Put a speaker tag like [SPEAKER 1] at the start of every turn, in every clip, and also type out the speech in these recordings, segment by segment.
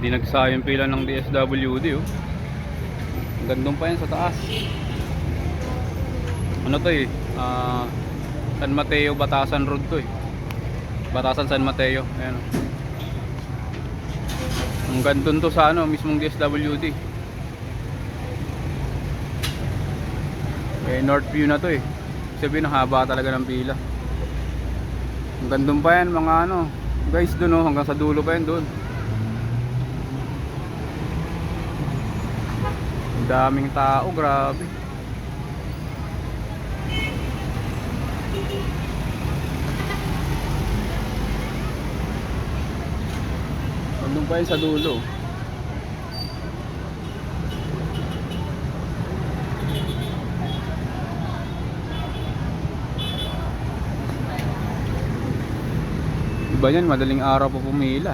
[SPEAKER 1] Hindi nagsayang pila ng DSWD oh. Gandun pa yan sa taas. Ano to eh? San Mateo Batasan Road to eh. Batasan San Mateo. Ayan oh. Ang gandun to sa ano, mismong DSWD. Eh, Northview na to eh. Sabihin, haba talaga ng pila. Ang gandun pa yan mga ano. Guys, dun oh, hanggang sa dulo pa yan dun. Ang daming tao, grabe. Nandun pa yun sa dulo. Iba yan, madaling araw pa pumila.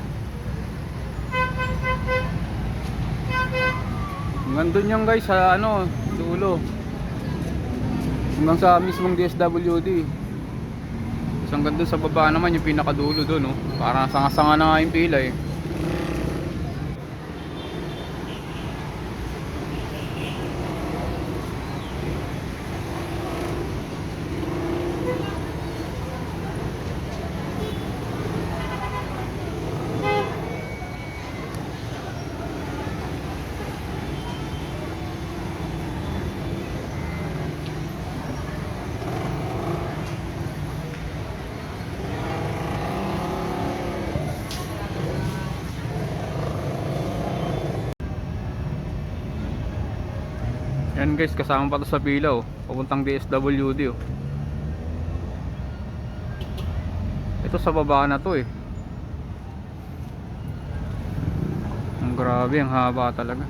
[SPEAKER 1] Nandun yan guys sa ano, dulo. Hanggang sa mismong DSWD. Isang ganda sa baba naman yung pinakadulo doon, oh. Parang sanga-sanga na nga yung pila eh. Yan guys, kasama pa to sa pila oh. Papuntang DSWD oh. Ito sa baba na to eh. Ang grabe, ang haba talaga.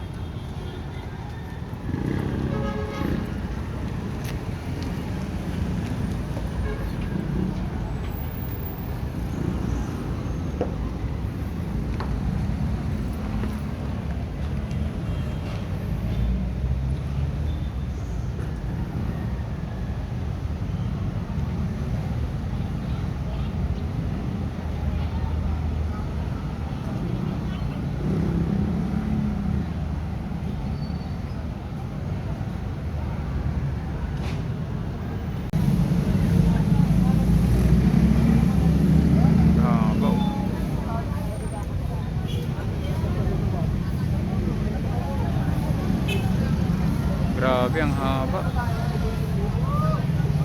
[SPEAKER 1] Grabe, ang haba.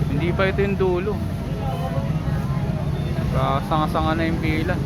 [SPEAKER 1] Hindi pa ito yung dulo. Sanga-sanga na yung pila.